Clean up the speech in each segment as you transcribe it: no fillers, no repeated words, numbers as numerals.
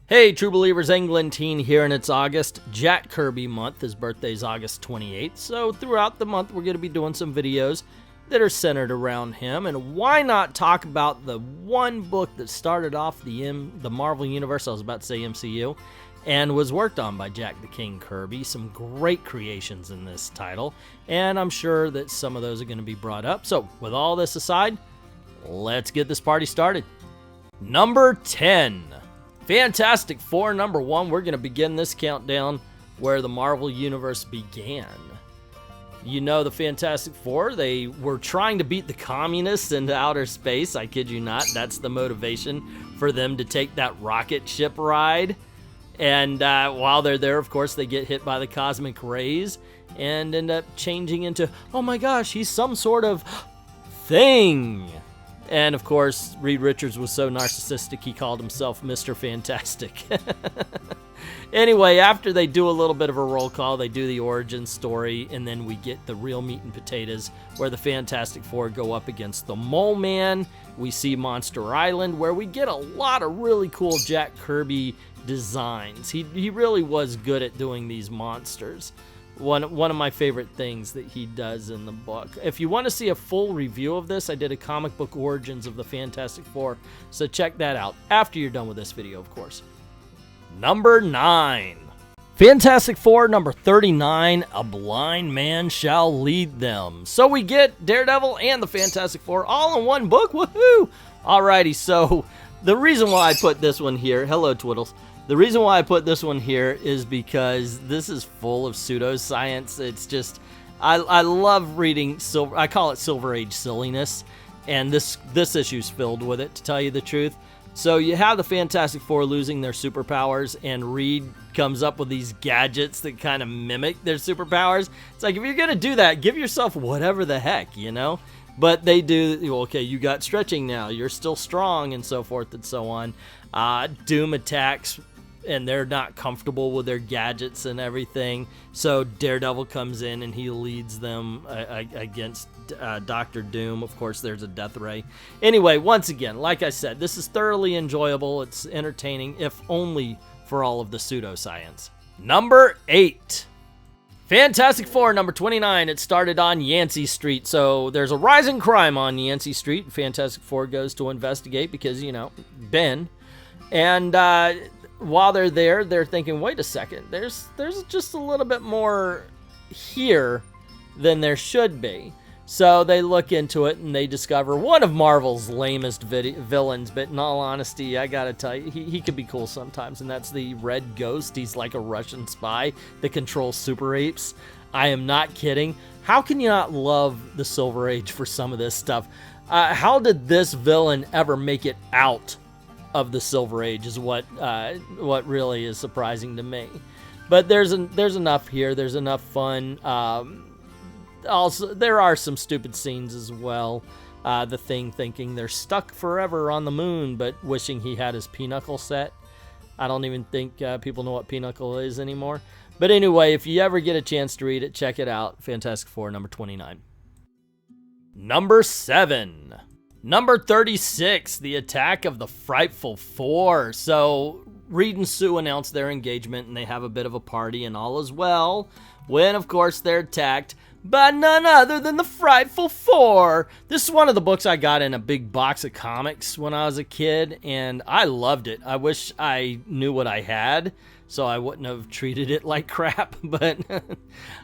Hey, True Believers, Englentine here, and it's August, Jack Kirby month. His birthday's August 28th, so throughout the month we're going to be doing some videos that are centered around him, and why not talk about the one book that started off the Marvel Universe, I was about to say MCU, and was worked on by Jack the King Kirby. Some great creations in this title, and I'm sure that some of those are going to be brought up. So, with all this aside, let's get this party started. Number 10. Fantastic Four number 1. We're going to begin this countdown where the Marvel Universe began. You know, the Fantastic Four, they were trying to beat the communists into outer space. I kid you not. That's the motivation for them to take that rocket ship ride. And while they're there, of course, they get hit by the cosmic rays and end up changing into, oh my gosh, he's some sort of thing. And of course, Reed Richards was so narcissistic he called himself Mr. Fantastic. Anyway, after they do a little bit of a roll call, they do the origin story, and then we get the real meat and potatoes where the Fantastic Four go up against the Mole Man. We see Monster Island, where we get a lot of really cool Jack Kirby designs. He really was good at doing these monsters. One of my favorite things that he does in the book. If you want to see a full review of this, I did a comic book origins of the Fantastic Four, so check that out after you're done with this video, of course. Number 9. Fantastic Four number 39, A Blind Man Shall Lead Them. So we get Daredevil and the Fantastic Four all in one book, woohoo! Alrighty, so the reason why I put this one here, hello Twiddles. The reason why I put this one here is because this is full of pseudoscience. It's just, I love reading, I call it Silver Age silliness, and this issue's filled with it, to tell you the truth. So you have the Fantastic Four losing their superpowers, and Reed comes up with these gadgets that kind of mimic their superpowers. It's like, if you're going to do that, give yourself whatever the heck, you know? But they do, okay, you got stretching now, you're still strong, and so forth and so on. Doom attacks, and they're not comfortable with their gadgets and everything. So Daredevil comes in and he leads them against Dr. Doom. Of course, there's a death ray. Anyway, once again, like I said, this is thoroughly enjoyable. It's entertaining, if only for all of the pseudoscience. Number 8. Fantastic Four number 29. It started on Yancey Street. So there's a rising crime on Yancey Street. Fantastic Four goes to investigate because, you know, Ben. And while they're there, they're thinking, wait a second, there's just a little bit more here than there should be. So they look into it and they discover one of Marvel's lamest villains, but in all honesty, I gotta tell you, he could be cool sometimes, and that's the Red Ghost. He's like a Russian spy that controls super apes. I am not kidding. How can you not love the Silver Age for some of this stuff? How did this villain ever make it out of the Silver Age is what really is surprising to me. But there's enough here. There's enough fun. Also, there are some stupid scenes as well. The Thing thinking they're stuck forever on the moon, but wishing he had his Pinochle set. I don't even think people know what Pinochle is anymore. But anyway, if you ever get a chance to read it, check it out. Fantastic Four number 29. Number 7. Number 36, The Attack of the Frightful Four. So, Reed and Sue announce their engagement, and they have a bit of a party, and all is well, when, of course, they're attacked by none other than the Frightful Four. This is one of the books I got in a big box of comics when I was a kid, and I loved it. I wish I knew what I had, so I wouldn't have treated it like crap, but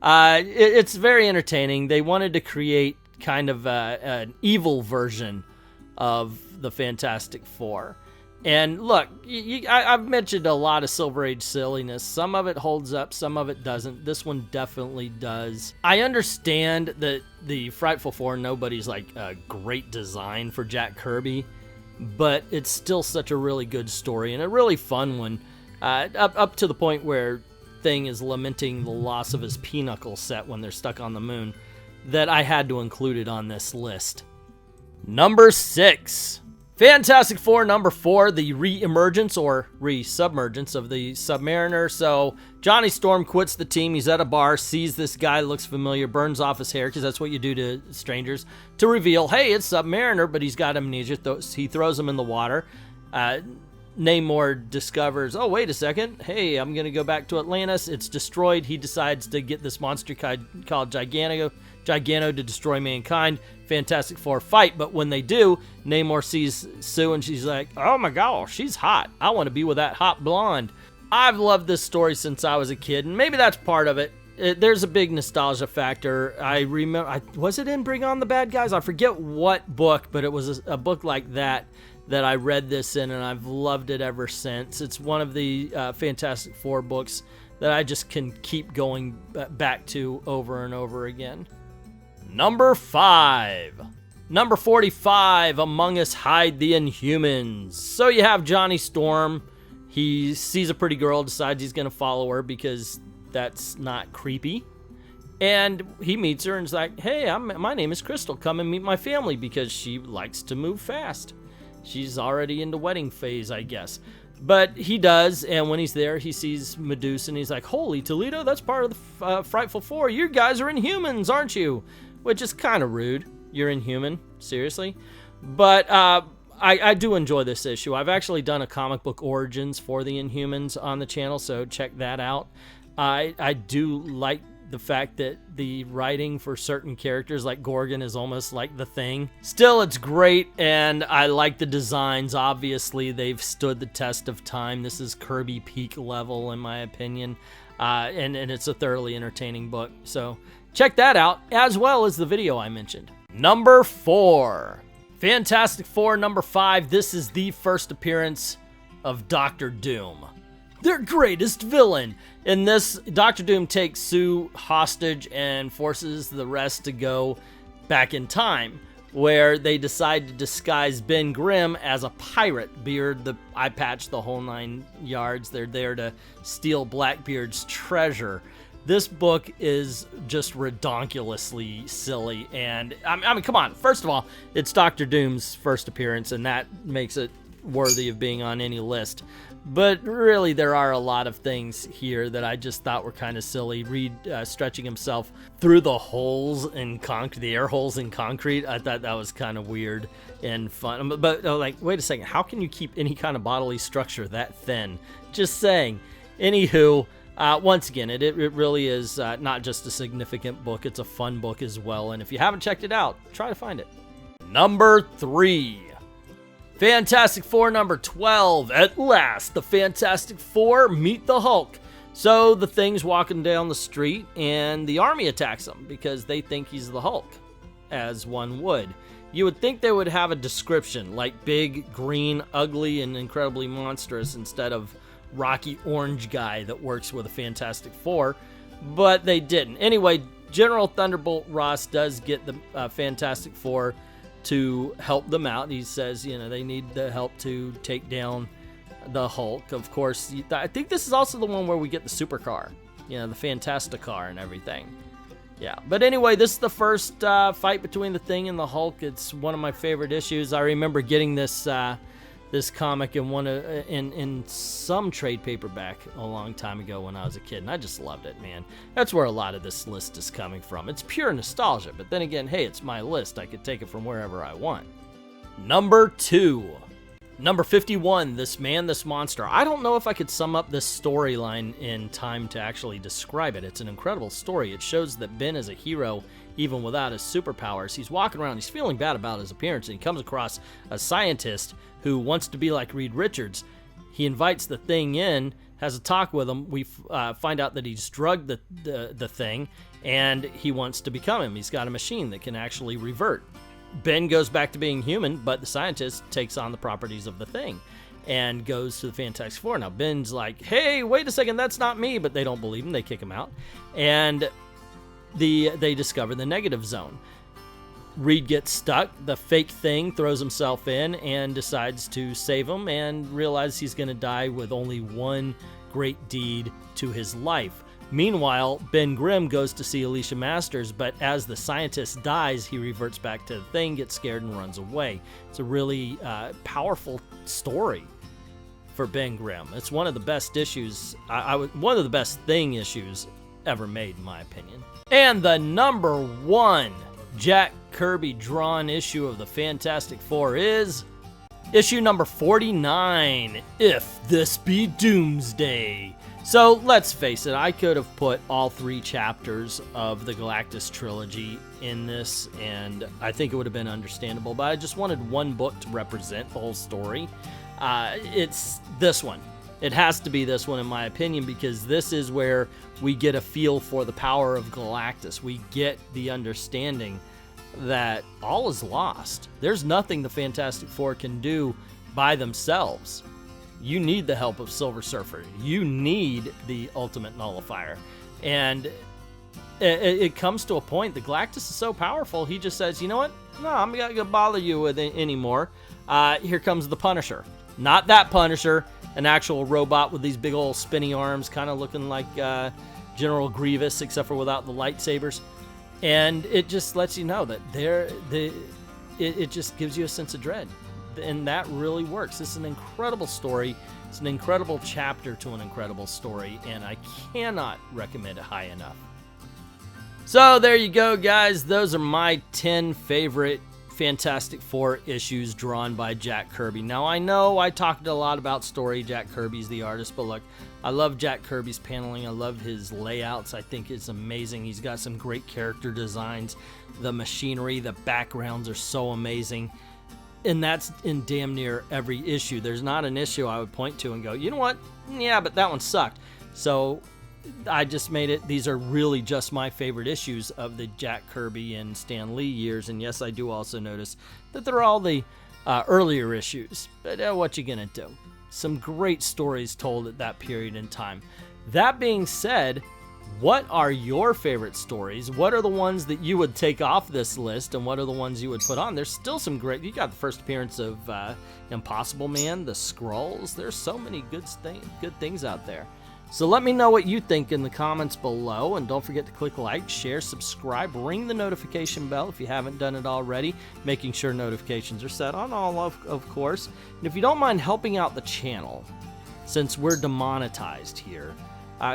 it's very entertaining. They wanted to create kind of an evil version of the Fantastic Four. And look, I've mentioned a lot of Silver Age silliness. Some of it holds up, some of it doesn't. This one definitely does. I understand that the Frightful Four, nobody's like a great design for Jack Kirby, but it's still such a really good story and a really fun one, up to the point where Thing is lamenting the loss of his Pinochle set when they're stuck on the moon, that I had to include it on this list. Number 6. Fantastic Four number 4, the re-emergence or re-submergence of the Submariner. So Johnny Storm quits the team. He's at a bar, sees this guy, looks familiar, burns off his hair, because that's what you do to strangers, to reveal, hey, it's Submariner, but he's got amnesia. He throws him in the water. Namor discovers, oh, wait a second. Hey, I'm going to go back to Atlantis. It's destroyed. He decides to get this monster called Gigano to destroy mankind. Fantastic Four fight, but when they do, Namor sees Sue and she's like, oh my gosh, she's hot. I want to be with that hot blonde. I've loved this story since I was a kid, and maybe that's part of it. There's a big nostalgia factor. I remember, was it in Bring On the Bad Guys? I forget what book, but it was a book like that I read this in, and I've loved it ever since. It's one of the Fantastic Four books that I just can keep going back to over and over again. Number 5. Number 45, Among Us Hide the Inhumans. So you have Johnny Storm. He sees a pretty girl, decides he's going to follow her because that's not creepy. And he meets her and is like, hey, my name is Crystal. Come and meet my family, because she likes to move fast. She's already in the wedding phase, I guess. But he does, and when he's there, he sees Medusa, and he's like, holy Toledo, that's part of the Frightful Four. You guys are Inhumans, aren't you? Which is kind of rude. You're Inhuman? Seriously? But I do enjoy this issue. I've actually done a comic book origins for the Inhumans on the channel, so check that out. I do like the fact that the writing for certain characters like Gorgon is almost like the Thing. Still, it's great, and I like the designs. Obviously, they've stood the test of time. This is Kirby peak level, in my opinion, and it's a thoroughly entertaining book. So check that out, as well as the video I mentioned. Number 4. Fantastic Four number 5. This is the first appearance of Dr. Doom, their greatest villain. In this, Dr. Doom takes Sue hostage and forces the rest to go back in time, where they decide to disguise Ben Grimm as a pirate. Beard, the eye patch, the whole 9 yards. They're there to steal Blackbeard's treasure. This book is just redonkulously silly, and I mean, come on. First of all, it's Dr. Doom's first appearance, and that makes it worthy of being on any list. But really, there are a lot of things here that I just thought were kind of silly. Reed stretching himself through the holes in concrete, the air holes in concrete. I thought that was kind of weird and fun. But like, wait a second, how can you keep any kind of bodily structure that thin? Just saying. Anywho, once again, it really is not just a significant book, it's a fun book as well. And if you haven't checked it out, try to find it. Number 3. Fantastic Four number 12. At last, the Fantastic Four meet the Hulk. So the Thing's walking down the street, and the army attacks him because they think he's the Hulk, as one would. You would think they would have a description, like big, green, ugly, and incredibly monstrous, instead of rocky orange guy that works with the Fantastic Four, but they didn't. Anyway, General Thunderbolt Ross does get the Fantastic Four to help them out. He says, you know, they need the help to take down the Hulk. Of course, I think this is also the one where we get the supercar, you know, the Fantasticar and everything. Yeah, but anyway, this is the first fight between the Thing and the Hulk. It's one of my favorite issues. I remember getting this this comic in some trade paperback a long time ago when I was a kid, and I just loved it, man. That's where a lot of this list is coming from. It's pure nostalgia, but then again, hey, it's my list. I could take it from wherever I want. Number 2. Number 51, This Man, This Monster. I don't know if I could sum up this storyline in time to actually describe it. It's an incredible story. It shows that Ben is a hero even without his superpowers. He's walking around, he's feeling bad about his appearance, and he comes across a scientist who wants to be like Reed Richards. He invites the Thing in, has a talk with him. We find out that he's drugged the Thing, and he wants to become him. He's got a machine that can actually revert. Ben goes back to being human, but the scientist takes on the properties of the Thing and goes to the Fantastic Four. Now, Ben's like, hey, wait a second, that's not me, but they don't believe him. They kick him out, and they discover the negative zone. Reed gets stuck. The fake Thing throws himself in and decides to save him, and realizes he's going to die with only one great deed to his life. Meanwhile, Ben Grimm goes to see Alicia Masters, but as the scientist dies, he reverts back to the Thing, gets scared, and runs away. It's a really powerful story for Ben Grimm. It's one of the best issues, one of the best Thing issues ever made, in my opinion. And the number 1 Jack Kirby drawn issue of the Fantastic Four is Issue number 49, If This Be Doomsday. So let's face it, I could have put all 3 chapters of the Galactus trilogy in this, and I think it would have been understandable, but I just wanted one book to represent the whole story. It's this one. It has to be this one, in my opinion, because this is where we get a feel for the power of Galactus. We get the understanding that all is lost. There's nothing the Fantastic Four can do by themselves. You need the help of Silver Surfer. You need the Ultimate Nullifier. And it comes to a point, the Galactus is so powerful, he just says, you know what? No, I'm not going to bother you with it anymore. Here comes the Punisher. Not that Punisher, an actual robot with these big old spinny arms, kind of looking like General Grievous, except for without the lightsabers. And it just lets you know that it just gives you a sense of dread. And that really works. This is an incredible story. It's an incredible chapter to an incredible story, and I cannot recommend it high enough. So there you go, guys. Those are my 10 favorite Fantastic Four issues drawn by Jack Kirby. Now, I know I talked a lot about story. Jack Kirby's the artist, but look, I love Jack Kirby's paneling. I love his layouts. I think it's amazing. He's got some great character designs. The machinery, the backgrounds are so amazing. And that's in damn near every issue. There's not an issue I would point to and go, you know what? Yeah, but that one sucked. So I just made it. These are really just my favorite issues of the Jack Kirby and Stan Lee years. And yes, I do also notice that they're all the earlier issues. But what you gonna do? Some great stories told at that period in time. That being said, what are your favorite stories? What are the ones that you would take off this list, and what are the ones you would put on? There's still some great... You got the first appearance of Impossible Man, the Skrulls. There's so many good things out there. So let me know what you think in the comments below, and don't forget to click like, share, subscribe, ring the notification bell if you haven't done it already, making sure notifications are set on all, of course. And if you don't mind helping out the channel, since we're demonetized here,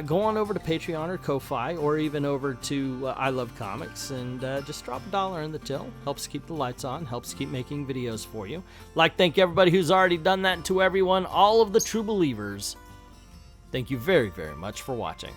go on over to Patreon or Ko-Fi, or even over to I Love Comics, and just drop $1 in the till. Helps keep the lights on, helps keep making videos for you. Like, thank everybody who's already done that, and to everyone, all of the true believers, thank you very, very much for watching.